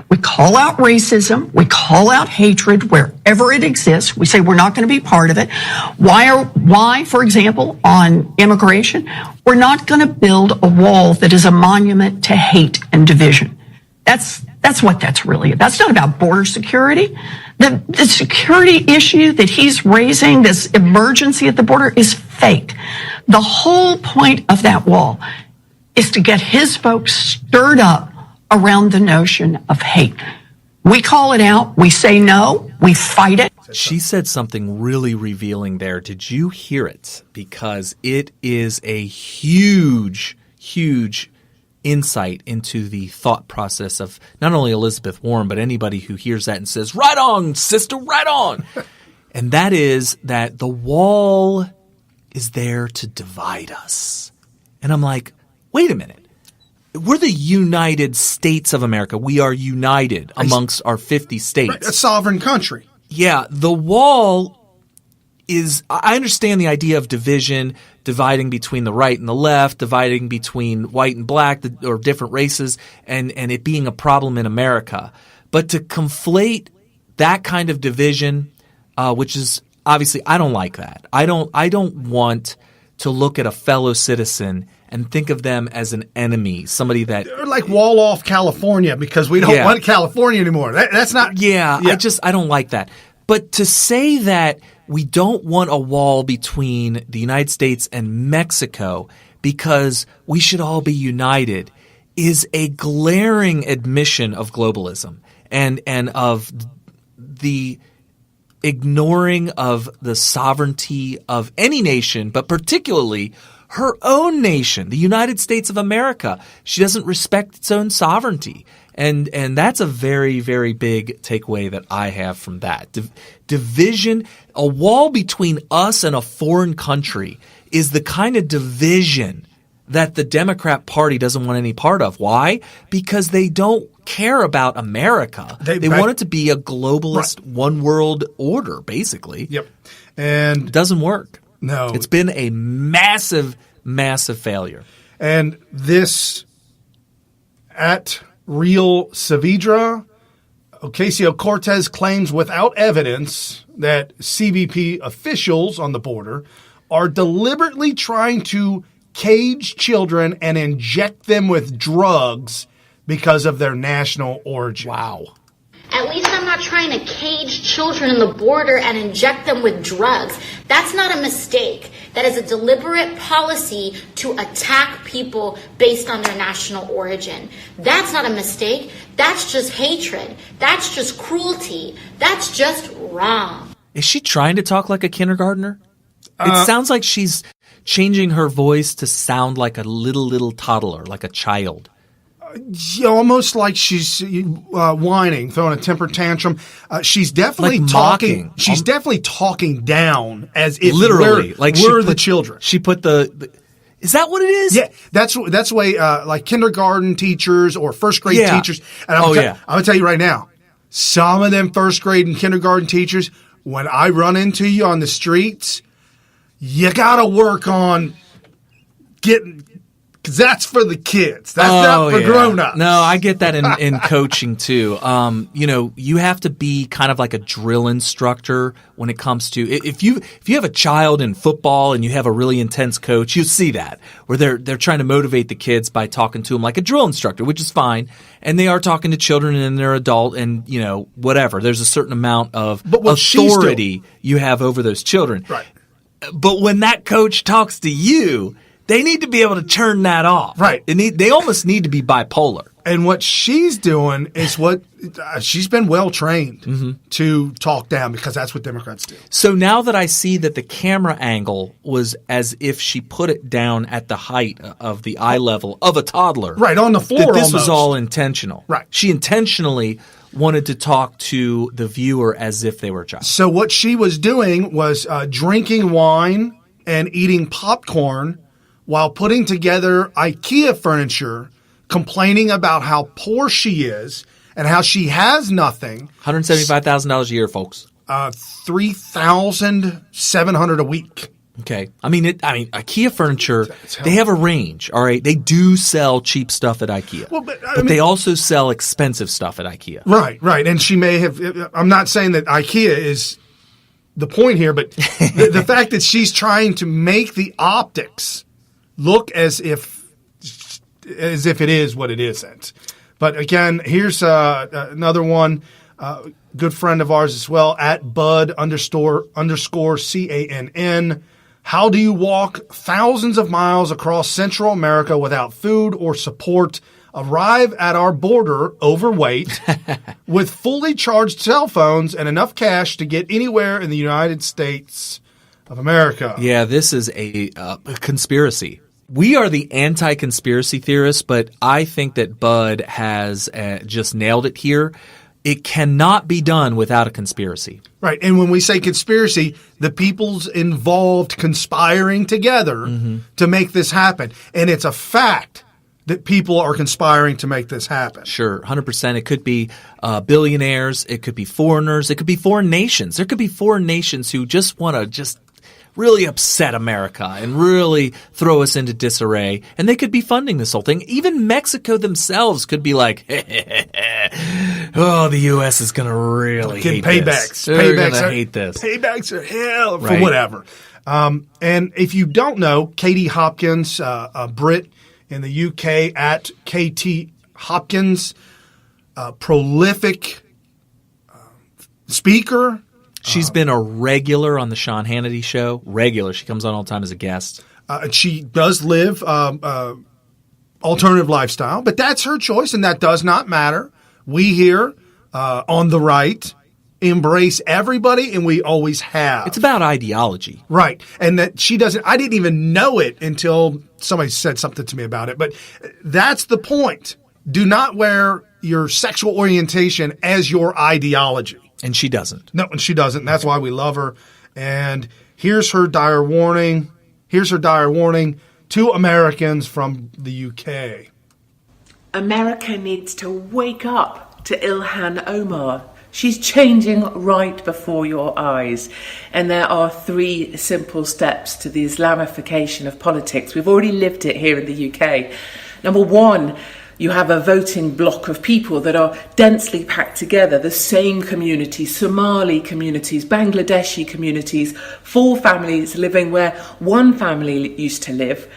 We call out racism. We call out hatred wherever it exists. We say we're not going to be part of it. Why, for example, on immigration, we're not going to build a wall that is a monument to hate and division. That's what that's really. That's not about border security. The security issue that he's raising, this emergency at the border, is fake. The whole point of that wall is to get his folks stirred up around the notion of hate. We call it out. We say no. We fight it. She said something really revealing there. Did you hear it? Because it is a huge, huge insight into the thought process of not only Elizabeth Warren, but anybody who hears that and says, right on, sister, right on. And that is that the wall is there to divide us. And I'm like, wait a minute. we're the United States of America. We are united amongst our 50 states. Right, a sovereign country. Yeah, the wall is – I understand the idea of division, dividing between the right and the left, dividing between white and black or different races, and it being a problem in America. But to conflate that kind of division, which is obviously – I don't like that. I don't want to look at a fellow citizen and think of them as an enemy, somebody that – They're like wall off California because we don't want California anymore. That's not – Yeah, I don't like that. But to say that we don't want a wall between the United States and Mexico because we should all be united is a glaring admission of globalism and of the ignoring of the sovereignty of any nation, but particularly her own nation, the United States of America. She doesn't respect its own sovereignty. And that's a very, very big takeaway that I have from that. Division, a wall between us and a foreign country is the kind of division that the Democrat Party doesn't want any part of. Why? Because they don't care about America. They want it to be a globalist one world order, basically. Yep. And it doesn't work. No. It's been a massive, massive failure. And this at Real Saavedra, Ocasio-Cortez claims without evidence that CBP officials on the border are deliberately trying to cage children and inject them with drugs because of their national origin. Wow. At least I'm not trying to cage children in the border and inject them with drugs. That's not a mistake. That is a deliberate policy to attack people based on their national origin. That's not a mistake. That's just hatred. That's just cruelty. That's just wrong. Is she trying to talk like a kindergartner? It sounds like she's changing her voice to sound like a little toddler, like a child. Almost like she's whining, throwing a temper tantrum. She's definitely like talking. Mocking. She's definitely talking down as if literally, we're the children. She put the. Is that what it is? Yeah, that's the way like kindergarten teachers or first grade teachers. And I'm gonna tell you right now, some of them first grade and kindergarten teachers, when I run into you on the streets, you gotta work on getting. Because that's for the kids. That's not for grown-ups. No, I get that in coaching too. You have to be kind of like a drill instructor when it comes to if you have a child in football and you have a really intense coach, you see that where they're trying to motivate the kids by talking to them like a drill instructor, which is fine. And they are talking to children and they're adult and whatever. There's a certain amount of authority you have over those children. Right. But when that coach talks to you, they need to be able to turn that off. Right. They almost need to be bipolar. And what she's doing is what she's been well trained to talk down because that's what Democrats do. So now that I see that the camera angle was as if she put it down at the height of the eye level of a toddler. Right, on the floor that this almost. was all intentional. Right. She intentionally wanted to talk to the viewer as if they were a child. So what she was doing was drinking wine and eating popcorn while putting together IKEA furniture, complaining about how poor she is and how she has nothing. $175,000 a year, folks. $3,700 a week. Okay. I mean, IKEA furniture, they have a range, all right? They do sell cheap stuff at IKEA. Well, but they also sell expensive stuff at IKEA. Right. And she may have – I'm not saying that IKEA is the point here, but the fact that she's trying to make the optics look as if it is what it isn't. But again, here's another one. Good friend of ours as well, at Bud __ CANN. How do you walk thousands of miles across Central America without food or support, arrive at our border overweight, with fully charged cell phones and enough cash to get anywhere in the United States of America? Yeah, this is a conspiracy. We are the anti-conspiracy theorists, but I think that Bud has just nailed it here. It cannot be done without a conspiracy. Right. And when we say conspiracy, the people's involved conspiring together to make this happen. And it's a fact that people are conspiring to make this happen. Sure, 100%. It could be billionaires. It could be foreigners. It could be foreign nations. There could be foreign nations who just want to just really upset America and really throw us into disarray. And they could be funding this whole thing. Even Mexico themselves could be like, oh, the U.S. is going to really hate paybacks. this. They're going to hate this. Paybacks are hell for Right. whatever. And if you don't know, Katie Hopkins, a Brit in the UK at KT Hopkins, prolific speaker. She's been a regular on the Sean Hannity show. Regular. She comes on all the time as a guest. She does live alternative lifestyle, but that's her choice, and that does not matter. We here on the right embrace everybody, and we always have. It's about ideology. Right. And that she doesn't – I didn't even know it until somebody said something to me about it. But that's the point. Do not wear your sexual orientation as your ideology. And she doesn't. No, and she doesn't. And that's why we love her. And here's her dire warning. Here's her dire warning to Americans from the UK. America needs to wake up to Ilhan Omar. She's changing right before your eyes. And there are 3 simple steps to the Islamification of politics. We've already lived it here in the UK. Number 1, you have a voting bloc of people that are densely packed together, the same communities, Somali communities, Bangladeshi communities, 4 families living where one family used to live.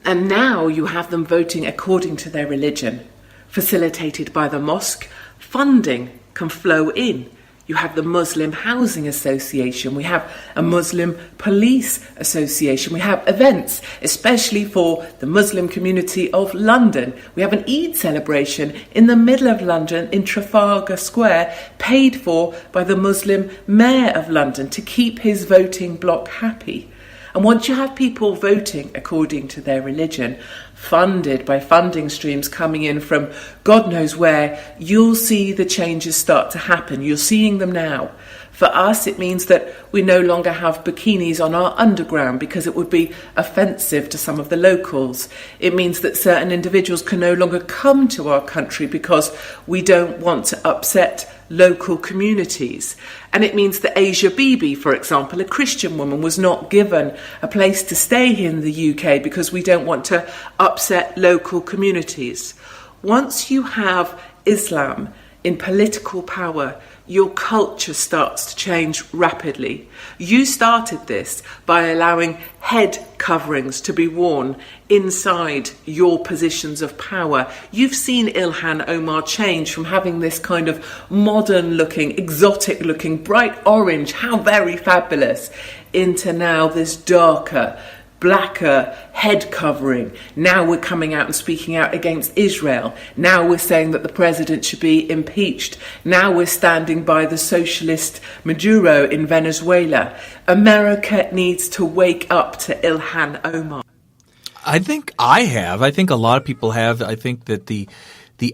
And now you have them voting according to their religion, facilitated by the mosque. Funding can flow in. You have the Muslim Housing Association. We have a Muslim Police Association. We have events, especially for the Muslim community of London. We have an Eid celebration in the middle of London in Trafalgar Square, paid for by the Muslim Mayor of London to keep his voting bloc happy. And once you have people voting according to their religion, funded by funding streams coming in from God knows where, you'll see the changes start to happen. You're seeing them now. For us, it means that we no longer have bikinis on our underground because it would be offensive to some of the locals. It means that certain individuals can no longer come to our country because we don't want to upset local communities. And it means that Asia Bibi, for example, a Christian woman, was not given a place to stay here in the UK because we don't want to upset local communities. Once you have Islam in political power, your culture starts to change rapidly. You started this by allowing head coverings to be worn inside your positions of power. You've seen Ilhan Omar change from having this kind of modern-looking, exotic-looking, bright orange, how very fabulous, into now this darker, blacker head covering. Now we're coming out and speaking out against Israel. Now we're saying that the president should be impeached. Now we're standing by the socialist Maduro in Venezuela. America needs to wake up to Ilhan Omar. I think I have. I think a lot of people have. I think that the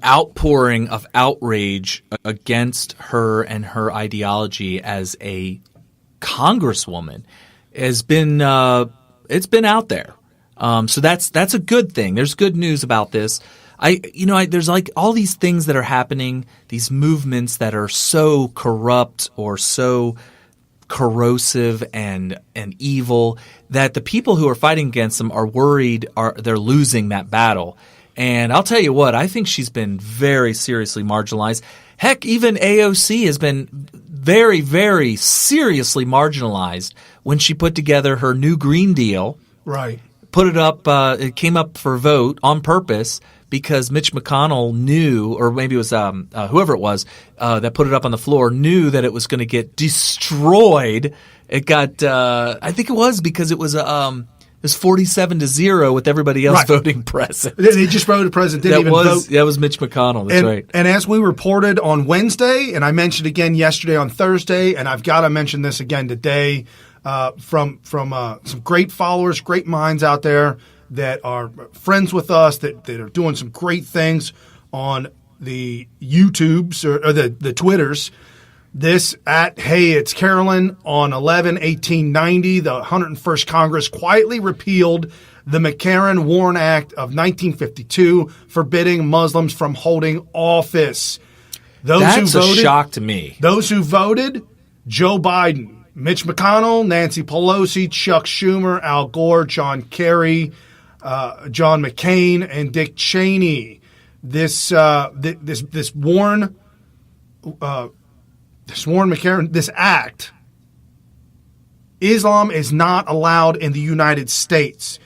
outpouring of outrage against her and her ideology as a congresswoman has been it's been out there. So that's a good thing. There's good news about this. There's like all these things that are happening, these movements that are so corrupt or so corrosive and evil that the people who are fighting against them are worried they're losing that battle. And I'll tell you what, I think she's been very seriously marginalized. Heck, even AOC has been very, very seriously marginalized when she put together her new Green Deal. Right. Put it up, it came up for vote on purpose because Mitch McConnell knew, or maybe it was whoever it was that put it up on the floor, knew that it was going to get destroyed. It got, I think it was because it was 47-0 with everybody else voting present. They just voted president, didn't even vote. That was Mitch McConnell, that's right. And as we reported on Wednesday, and I mentioned again yesterday on Thursday, and I've got to mention this again today, from some great followers, great minds out there that are friends with us, that are doing some great things on the YouTubes or the Twitters. This at Hey, it's Carolyn on 11/1890. The 101st Congress quietly repealed the McCarran-Warren Act of 1952, forbidding Muslims from holding office. That's a shock to me. Those who voted, Joe Biden, Mitch McConnell, Nancy Pelosi, Chuck Schumer, Al Gore, John Kerry, John McCain, and Dick Cheney. This Warren McCarran, this act, Islam is not allowed in the United States.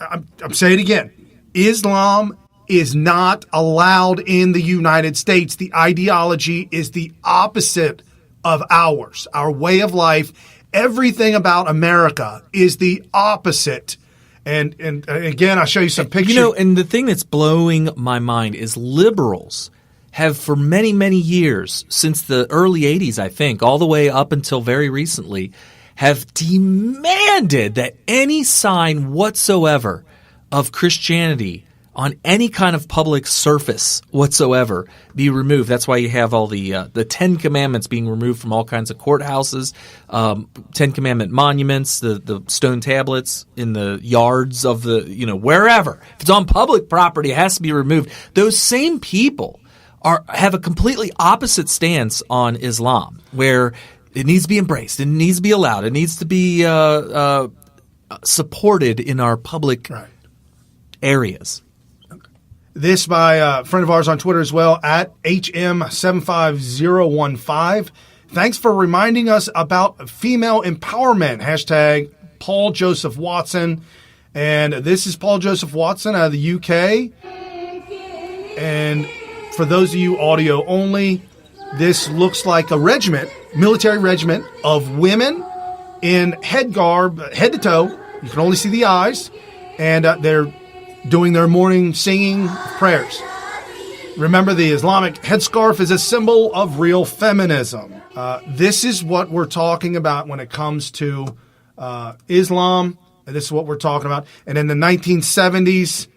I'm saying it again. Islam is not allowed in the United States. The ideology is the opposite of ours, our way of life. Everything about America is the opposite. And again, I'll show you some pictures. And the thing that's blowing my mind is liberals have for many, many years, since the early 80s, I think, all the way up until very recently, have demanded that any sign whatsoever of Christianity on any kind of public surface whatsoever be removed. That's why you have all the Ten Commandments being removed from all kinds of courthouses, Ten Commandment monuments, the stone tablets in the yards of the, wherever. If it's on public property, it has to be removed. Those same people have a completely opposite stance on Islam, where it needs to be embraced, it needs to be allowed, it needs to be supported in our public areas. This by a friend of ours on Twitter as well, at HM75015. Thanks for reminding us about female empowerment. Hashtag Paul Joseph Watson. And this is Paul Joseph Watson out of the UK. And for those of you audio only, this looks like a regiment, military regiment of women in head garb, head to toe. You can only see the eyes. And they're doing their morning singing prayers. Remember, the Islamic headscarf is a symbol of real feminism. This is what we're talking about when it comes to Islam. This is what we're talking about. And in the 1970s,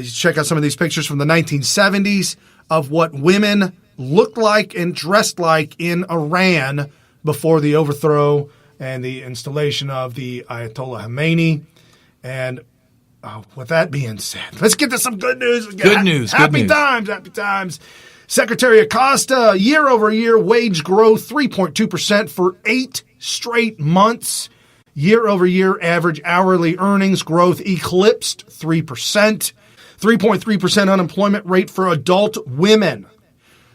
you check out some of these pictures from the 1970s of what women looked like and dressed like in Iran before the overthrow and the installation of the Ayatollah Khomeini. And with that being said, let's get to some good news. Good news. Happy times. Secretary Acosta, year-over-year wage growth 3.2% for 8 straight months. Year-over-year average hourly earnings growth eclipsed 3%. 3.3% unemployment rate for adult women.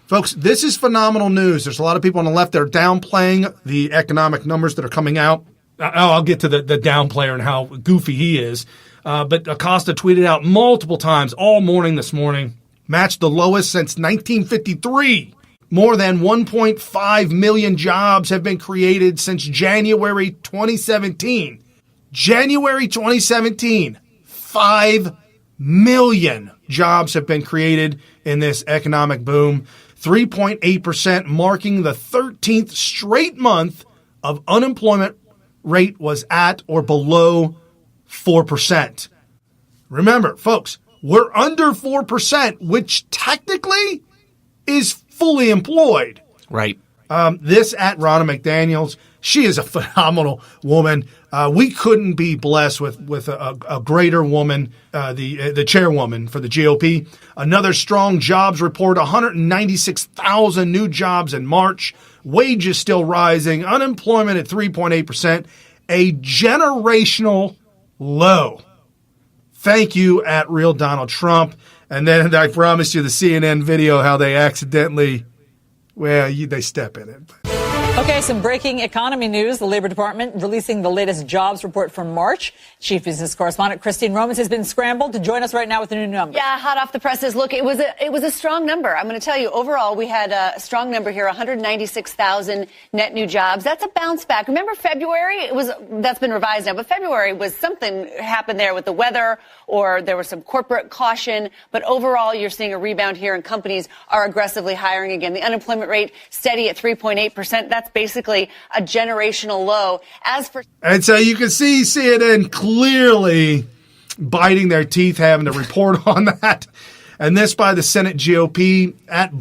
Folks, this is phenomenal news. There's a lot of people on the left that are downplaying the economic numbers that are coming out. I'll get to the downplayer and how goofy he is. But Acosta tweeted out multiple times all morning this morning, matched the lowest since 1953. More than 1.5 million jobs have been created since January 2017. January 2017, 5 million jobs have been created in this economic boom. 3.8%, marking the 13th straight month of unemployment rate was at or below 4%. Remember, folks, we're under 4%, which technically is fully employed. Right. This at Ronna McDaniels. She is a phenomenal woman. We couldn't be blessed with a greater woman, the chairwoman for the GOP. Another strong jobs report, 196,000 new jobs in March. Wages still rising. Unemployment at 3.8%. A generational low. Thank you at Real Donald Trump. And then I promised you the CNN video how they accidentally, they step in it. Okay, some breaking economy news. The Labor Department releasing the latest jobs report from March. Chief Business Correspondent Christine Romans has been scrambled to join us right now with the new number. Yeah, hot off the presses. Look, it was a strong number. I'm going to tell you, overall, we had a strong number here, 196,000 net new jobs. That's a bounce back. Remember February? That's been revised now, but February was something happened there with the weather, or there was some corporate caution. But overall, you're seeing a rebound here, and companies are aggressively hiring again. The unemployment rate steady at 3.8%. That's basically a generational low. And so you can see CNN clearly biting their teeth having to report on that. And this by the Senate GOP at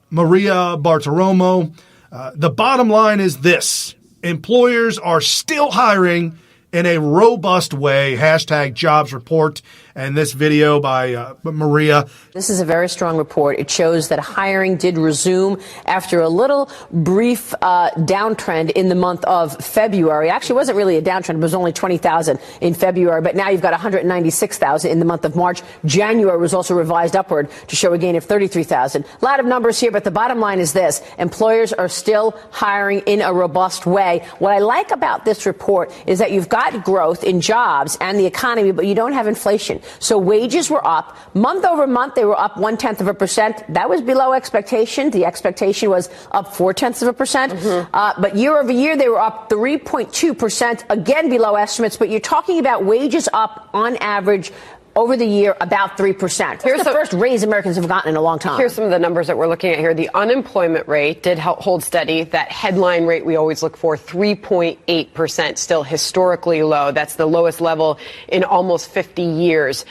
Maria Bartiromo. The bottom line is this. Employers are still hiring in a robust way. Hashtag jobs report. And this video by Maria. This is a very strong report. It shows that hiring did resume after a little brief downtrend in the month of February. Actually, it wasn't really a downtrend. It was only 20,000 in February. But now you've got 196,000 in the month of March. January was also revised upward to show a gain of 33,000. A lot of numbers here, but the bottom line is this. Employers are still hiring in a robust way. What I like about this report is that you've got growth in jobs and the economy, but you don't have inflation. So wages were up. Month over month, they were up 0.1%. That was below expectation. The expectation was up 0.4%. But year over year, they were up 3.2%, again below estimates. But you're talking about wages up on average over the year about 3%. Here's the first raise Americans have gotten in a long time. Here's some of the numbers that we're looking at here. The unemployment rate did hold steady. That headline rate we always look for, 3.8%, still historically low. That's the lowest level in almost 50 years.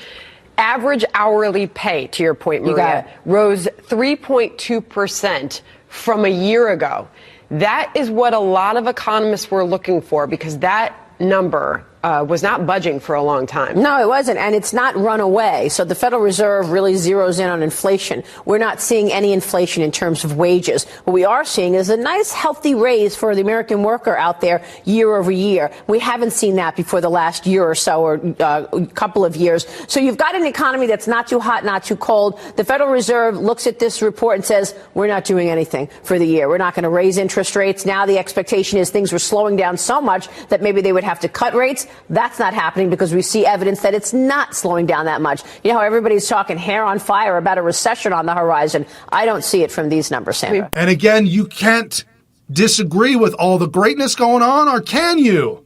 Average hourly pay, to your point, Maria, rose 3.2% from a year ago. That is what a lot of economists were looking for, because that number was not budging for a long time. No, it wasn't. And it's not run away. So the Federal Reserve really zeroes in on inflation. We're not seeing any inflation in terms of wages. What we are seeing is a nice, healthy raise for the American worker out there year over year. We haven't seen that before the last year or so, or a couple of years. So you've got an economy that's not too hot, not too cold. The Federal Reserve looks at this report and says, we're not doing anything for the year. We're not going to raise interest rates. Now the expectation is things were slowing down so much that maybe they would have to cut rates. That's not happening because we see evidence that it's not slowing down that much. You know how everybody's talking hair on fire about a recession on the horizon. I don't see it from these numbers, Sandra. And again, you can't disagree with all the greatness going on, or can you?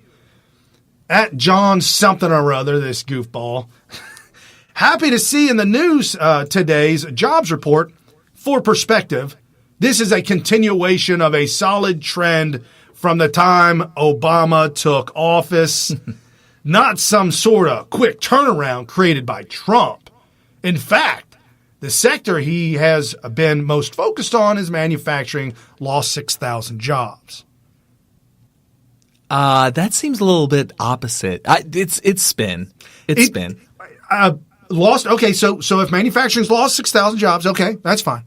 At John something or other, this goofball. Happy to see in the news today's jobs report. For perspective, this is a continuation of a solid trend from the time Obama took office, not some sort of quick turnaround created by Trump. In fact, the sector he has been most focused on is manufacturing, lost 6,000 jobs. That seems a little bit opposite. It's spin. It's spin. Lost. Okay, so if manufacturing's lost 6,000 jobs, okay, that's fine.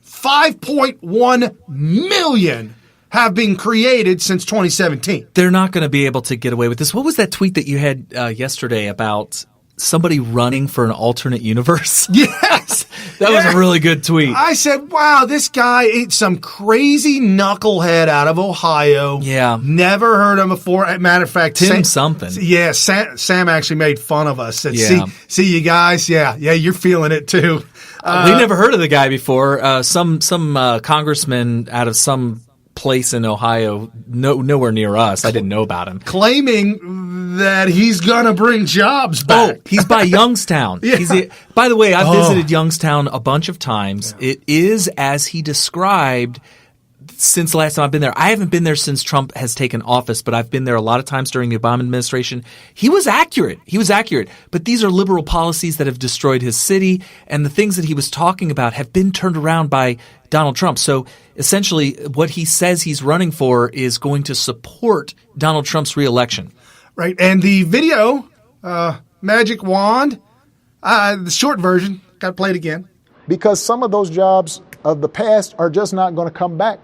5.1 million have been created since 2017. They're not going to be able to get away with this. What was that tweet that you had yesterday about somebody running for an alternate universe? Yes. That was a really good tweet. I said, wow, this guy ate some crazy knucklehead out of Ohio. Yeah. Never heard him before. Matter of fact, Tim something. Yeah, Sam actually made fun of us. Said, yeah. See you guys? Yeah, you're feeling it too. We never heard of the guy before. Some congressman out of some place in Ohio, nowhere near us. I didn't know about him. Claiming that he's going to bring jobs back. Oh, he's by Youngstown. Yeah. By the way, I've visited Youngstown a bunch of times. Yeah. It is as he described since the last time I've been there. I haven't been there since Trump has taken office, but I've been there a lot of times during the Obama administration. He was accurate. But these are liberal policies that have destroyed his city, and the things that he was talking about have been turned around by Donald Trump. So essentially what he says he's running for is going to support Donald Trump's reelection. Right. And the video, Magic Wand, the short version, got to play it again. Because some of those jobs of the past are just not going to come back.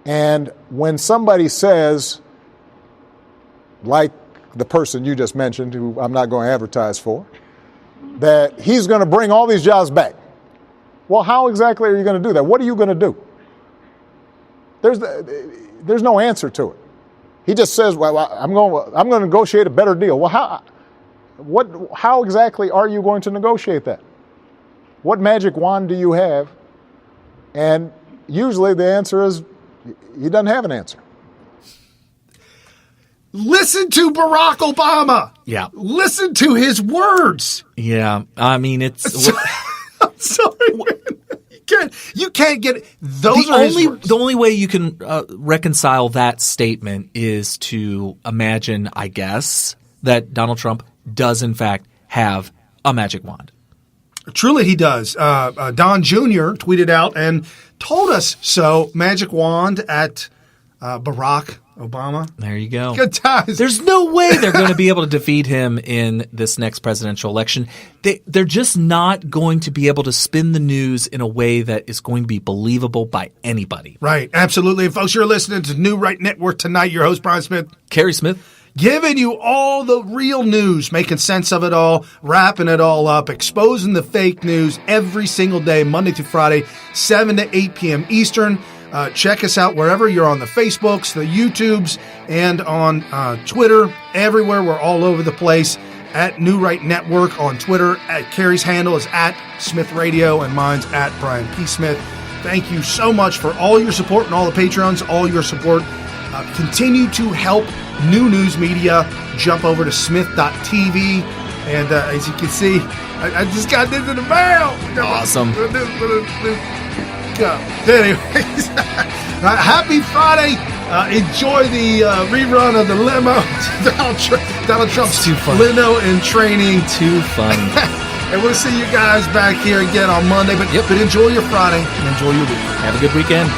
And when somebody says, like the person you just mentioned, who I'm not going to advertise for, that he's going to bring all these jobs back. Well, how exactly are you going to do that? What are you going to do? There's no answer to it. He just says, well, I'm going to negotiate a better deal. Well, how exactly are you going to negotiate that? What magic wand do you have? And usually the answer is he doesn't have an answer. Listen to Barack Obama. Yeah. Listen to his words. Yeah. I mean, it's... I'm sorry. You can't get it. Those are his words. The only way you can reconcile that statement is to imagine, I guess, that Donald Trump does in fact have a magic wand. Truly, he does. Don Jr. tweeted out and told us so. Magic wand at Barack Obama. There you go. Good times. There's no way they're going to be able to defeat him in this next presidential election. They're just not going to be able to spin the news in a way that is going to be believable by anybody. Right. Absolutely. And folks, you're listening to New Right Network tonight. Your host, Brian Smith. Kerry Smith. Giving you all the real news, making sense of it all, wrapping it all up, exposing the fake news every single day, Monday through Friday, 7 to 8 p.m. Eastern. Check us out wherever you're on the Facebooks, the YouTubes, and on Twitter. Everywhere. We're all over the place at New Right Network on Twitter. Carrie's handle is at Smith Radio, and mine's at Brian P. Smith. Thank you so much for all your support and all the Patreons, all your support. Continue to help new news media. Jump over to smith.tv. And as you can see, I just got this in the mail. Awesome. Anyways, happy Friday. Enjoy the rerun of the limo. Donald Trump's limo in training. Too fun. And we'll see you guys back here again on Monday. But enjoy your Friday and enjoy your week. Have a good weekend.